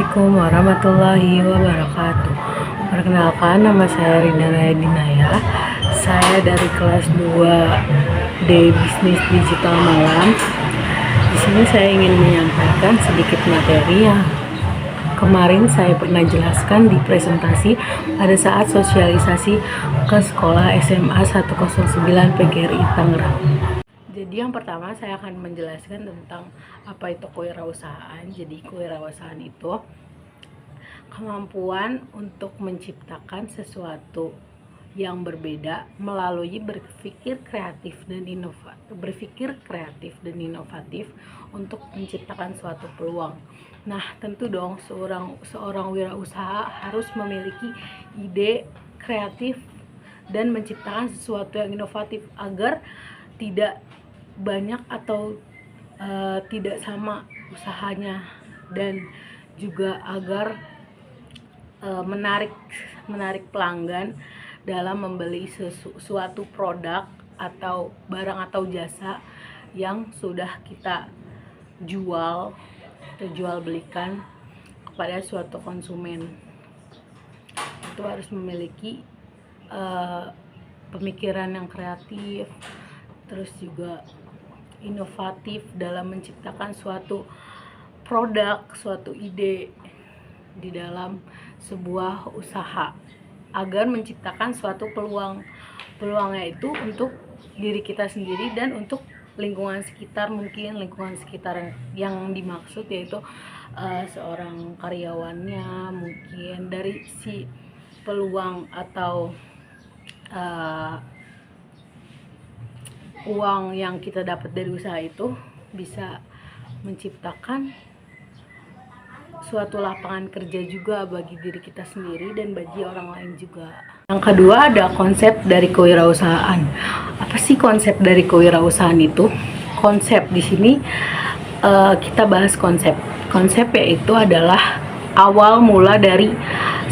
Assalamualaikum warahmatullahi wabarakatuh. Perkenalkan, nama saya Rina Rayadinaya. Saya dari kelas 2D Bisnis Digital Malam. Di sini saya ingin menyampaikan sedikit materi yang kemarin saya pernah jelaskan di presentasi pada saat sosialisasi ke sekolah SMA 109 PGRI Tangerang. Jadi yang pertama saya akan menjelaskan tentang apa itu kewirausahaan. Jadi kewirausahaan itu kemampuan untuk menciptakan sesuatu yang berbeda melalui berpikir kreatif dan inovatif untuk menciptakan suatu peluang. Nah, tentu dong seorang wirausaha harus memiliki ide kreatif dan menciptakan sesuatu yang inovatif agar tidak banyak atau tidak sama usahanya, dan juga agar menarik pelanggan dalam membeli suatu produk atau barang atau jasa yang sudah kita jual belikan kepada suatu konsumen. Itu harus memiliki pemikiran yang kreatif, terus juga inovatif dalam menciptakan suatu produk, suatu ide di dalam sebuah usaha agar menciptakan suatu peluang. Peluangnya itu untuk diri kita sendiri dan untuk lingkungan sekitar. Mungkin lingkungan sekitar yang dimaksud yaitu seorang karyawannya, mungkin dari si peluang atau uang yang kita dapat dari usaha itu bisa menciptakan suatu lapangan kerja juga bagi diri kita sendiri dan bagi orang lain juga. Yang kedua ada konsep dari kewirausahaan. Apa sih konsep dari kewirausahaan itu? Konsep di sini kita bahas konsep. Konsep yaitu adalah awal mula dari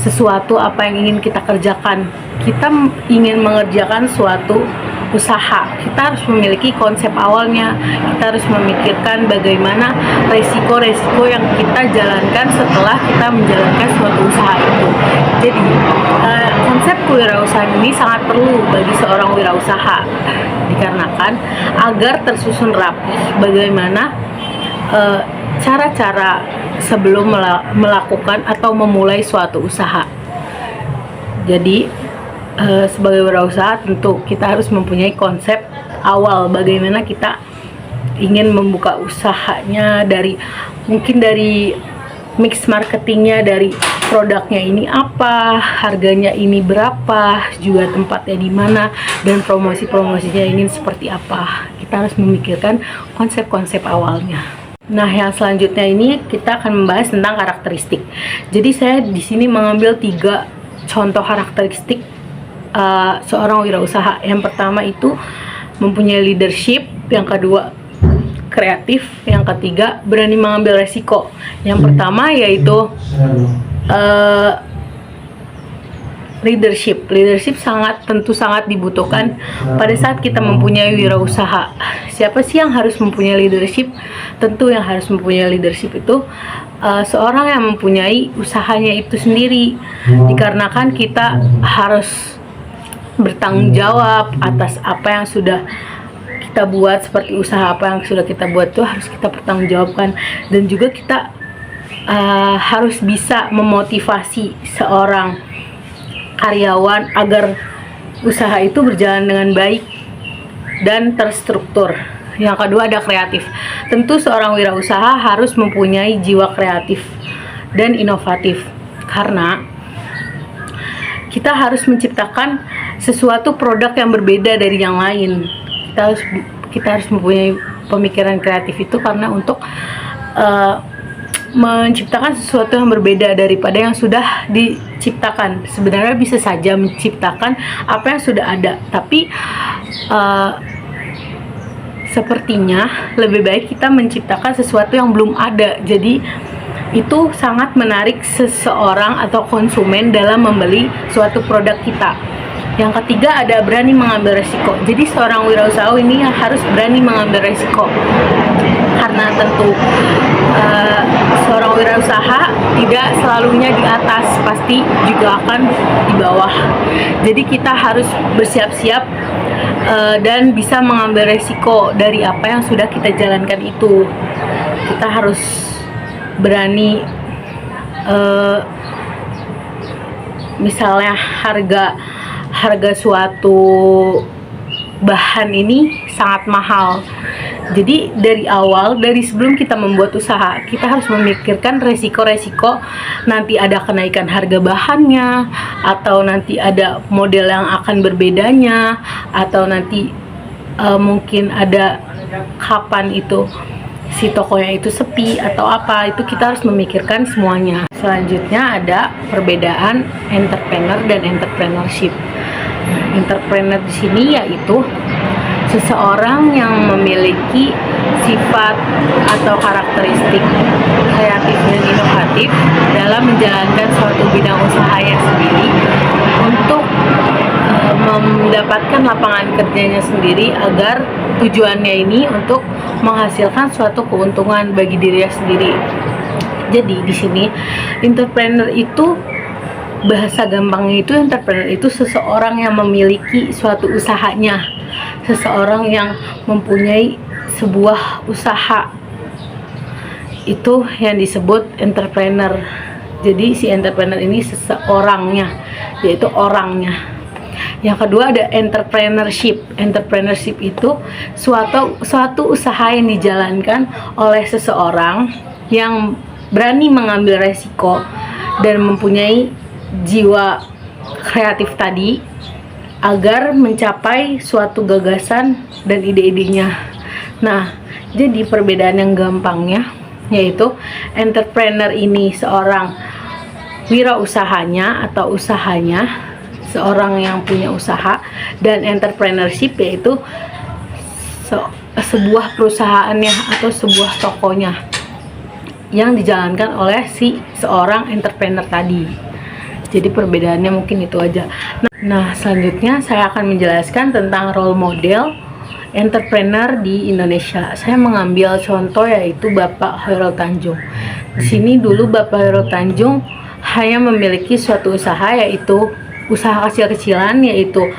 sesuatu apa yang ingin kita kerjakan. Kita ingin mengerjakan suatu usaha, kita harus memiliki konsep awalnya. Kita harus memikirkan bagaimana resiko-resiko yang kita jalankan setelah kita menjalankan suatu usaha itu. Jadi konsep kewirausahaan ini sangat perlu bagi seorang wirausaha, dikarenakan agar tersusun rapi bagaimana cara-cara sebelum melakukan atau memulai suatu usaha. Jadi sebagai wirausaha tentu kita harus mempunyai konsep awal bagaimana kita ingin membuka usahanya, mungkin dari mix marketingnya, dari produknya ini apa, harganya ini berapa, juga tempatnya di mana, dan promosi-promosinya ingin seperti apa. Kita harus memikirkan konsep-konsep awalnya. Nah, yang selanjutnya ini kita akan membahas tentang karakteristik. Jadi saya di sini mengambil 3 contoh karakteristik seorang wirausaha. Yang pertama itu mempunyai leadership, yang kedua kreatif, yang ketiga berani mengambil resiko. Yang pertama yaitu leadership tentu sangat dibutuhkan pada saat kita mempunyai wirausaha. Siapa sih yang harus mempunyai leadership? Tentu yang harus mempunyai leadership itu seorang yang mempunyai usahanya itu sendiri, dikarenakan kita harus bertanggung jawab atas apa yang sudah kita buat. Seperti usaha apa yang sudah kita buat itu harus kita pertanggungjawabkan, dan juga kita harus bisa memotivasi seorang karyawan agar usaha itu berjalan dengan baik dan terstruktur. Yang kedua ada kreatif. Tentu seorang wirausaha harus mempunyai jiwa kreatif dan inovatif, karena kita harus menciptakan sesuatu produk yang berbeda dari yang lain. Kita harus mempunyai pemikiran kreatif itu karena untuk menciptakan sesuatu yang berbeda daripada yang sudah diciptakan. Sebenarnya bisa saja menciptakan apa yang sudah ada, tapi sepertinya lebih baik kita menciptakan sesuatu yang belum ada. Jadi itu sangat menarik seseorang atau konsumen dalam membeli suatu produk kita. Yang ketiga ada berani mengambil resiko. Jadi seorang wirausaha ini harus berani mengambil resiko, karena tentu seorang wirausaha tidak selalunya di atas, pasti juga akan di bawah. Jadi kita harus bersiap-siap dan bisa mengambil resiko dari apa yang sudah kita jalankan itu. Kita harus berani, misalnya harga suatu bahan ini sangat mahal. Jadi dari awal, dari sebelum kita membuat usaha, kita harus memikirkan resiko-resiko nanti ada kenaikan harga bahannya, atau nanti ada model yang akan berbedanya, atau nanti mungkin ada kapan itu si tokonya itu sepi atau apa. Itu kita harus memikirkan semuanya. Selanjutnya ada perbedaan entrepreneur dan entrepreneurship. Entrepreneur di sini yaitu seseorang yang memiliki sifat atau karakteristik kreatif dan inovatif dalam menjalankan suatu bidang usahanya sendiri untuk mendapatkan lapangan kerjanya sendiri, agar tujuannya ini untuk menghasilkan suatu keuntungan bagi dirinya sendiri. Jadi di sini entrepreneur itu, bahasa gampangnya itu, entrepreneur itu seseorang yang memiliki suatu usahanya, seseorang yang mempunyai sebuah usaha, itu yang disebut entrepreneur. Jadi si entrepreneur ini seseorangnya, yaitu orangnya. Yang kedua ada entrepreneurship. Entrepreneurship itu suatu usaha yang dijalankan oleh seseorang yang berani mengambil resiko dan mempunyai jiwa kreatif tadi agar mencapai suatu gagasan dan ide-idenya. Nah, jadi perbedaan yang gampangnya yaitu entrepreneur ini seorang wirausahanya atau usahanya, seorang yang punya usaha, dan entrepreneurship yaitu sebuah perusahaannya atau sebuah tokonya yang dijalankan oleh si seorang entrepreneur tadi. Jadi perbedaannya mungkin itu aja. Nah, selanjutnya saya akan menjelaskan tentang role model entrepreneur di Indonesia. Saya mengambil contoh yaitu Bapak Khairul Tanjung. Di sini dulu Bapak Khairul Tanjung hanya memiliki suatu usaha, yaitu usaha kecil-kecilan, yaitu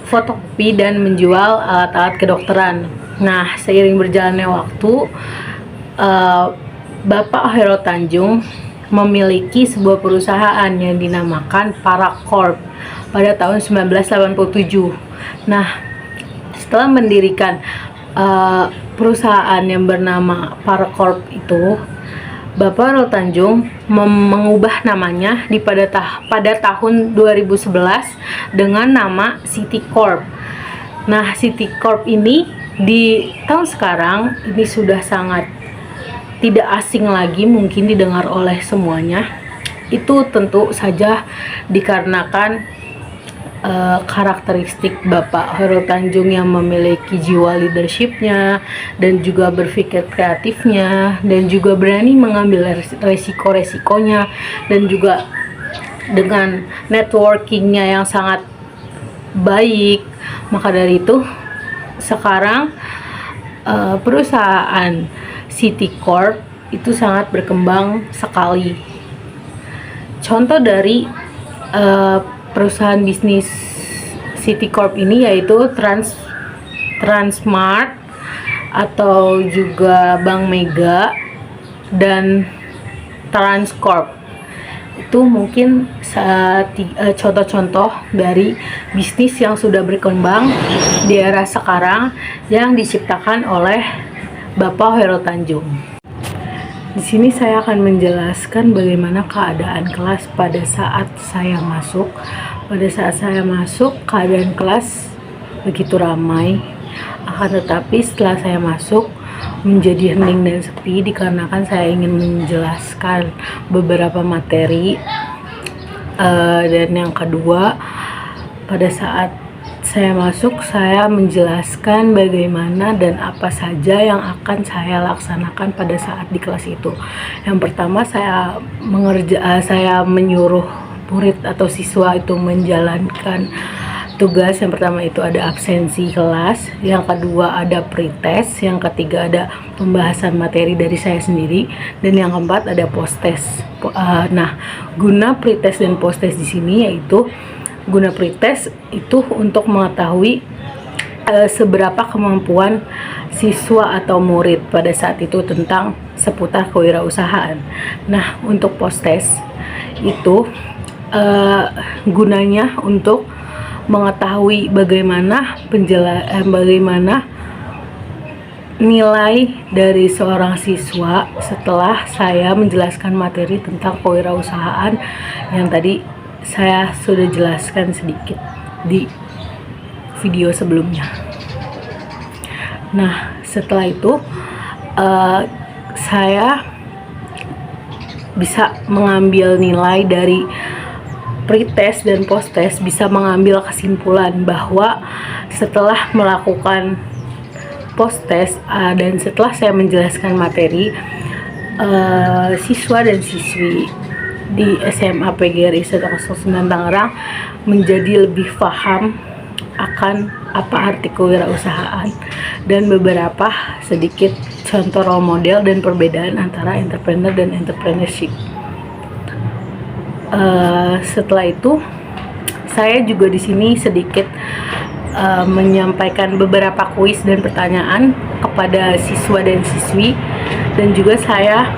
fotokopi dan menjual alat-alat kedokteran. Nah, seiring berjalannya waktu, Bapak Khairul Tanjung memiliki sebuah perusahaan yang dinamakan Paracorp pada tahun 1987. Nah, setelah mendirikan perusahaan yang bernama Paracorp itu, Bapak Khairul Tanjung mengubah namanya pada tahun 2011 dengan nama Citicorp. Nah, Citicorp ini di tahun sekarang ini sudah sangat tidak asing lagi mungkin didengar oleh semuanya. Itu tentu saja dikarenakan karakteristik Bapak Khairul Tanjung yang memiliki jiwa leadershipnya dan juga berpikir kreatifnya dan juga berani mengambil resiko-resikonya, dan juga dengan networkingnya yang sangat baik. Maka dari itu sekarang perusahaan Citicorp itu sangat berkembang sekali. Contoh dari perusahaan bisnis Citicorp ini yaitu Transmart atau juga Bank Mega dan Transcorp. Itu mungkin contoh-contoh dari bisnis yang sudah berkembang di era sekarang yang diciptakan oleh Bapak Khairul Tanjung. Di sini saya akan menjelaskan bagaimana keadaan kelas pada saat saya masuk. Pada saat saya masuk, keadaan kelas begitu ramai. Akan tetapi setelah saya masuk, menjadi hening dan sepi dikarenakan saya ingin menjelaskan beberapa materi. Dan yang kedua, pada saat saya masuk, saya menjelaskan bagaimana dan apa saja yang akan saya laksanakan pada saat di kelas itu. Yang pertama, saya menyuruh murid atau siswa itu menjalankan tugas. Yang pertama itu ada absensi kelas, yang kedua ada pretest, yang ketiga ada pembahasan materi dari saya sendiri, dan yang keempat ada post-test. Nah, guna pretest dan post-test di sini yaitu guna pretest itu untuk mengetahui seberapa kemampuan siswa atau murid pada saat itu tentang seputar kewirausahaan. Nah, untuk post-test itu gunanya untuk mengetahui bagaimana bagaimana nilai dari seorang siswa setelah saya menjelaskan materi tentang kewirausahaan yang tadi saya sudah jelaskan sedikit di video sebelumnya. Nah, setelah itu saya bisa mengambil nilai dari pretest dan posttest, bisa mengambil kesimpulan bahwa setelah melakukan posttest dan setelah saya menjelaskan materi, siswa dan siswi di SMA PGRI 109 Tangerang menjadi lebih paham akan apa arti kewirausahaan dan beberapa sedikit contoh role model dan perbedaan antara entrepreneur dan entrepreneurship. Setelah itu saya juga di sini sedikit menyampaikan beberapa kuis dan pertanyaan kepada siswa dan siswi, dan juga saya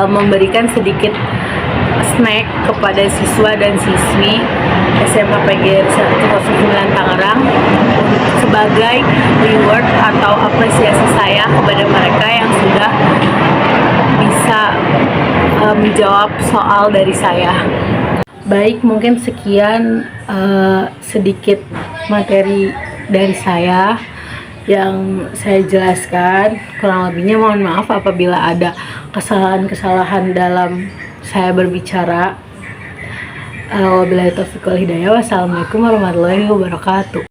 memberikan sedikit snack kepada siswa dan siswi SMA PGRI 109 Tangerang sebagai reward atau apresiasi saya kepada mereka yang sudah bisa menjawab soal dari saya. Baik, mungkin sekian sedikit materi dari saya yang saya jelaskan. Kurang lebihnya mohon maaf apabila ada kesalahan-kesalahan dalam saya berbicara. Wabillahi taufiq wal hidayah. Wassalamualaikum warahmatullahi wabarakatuh.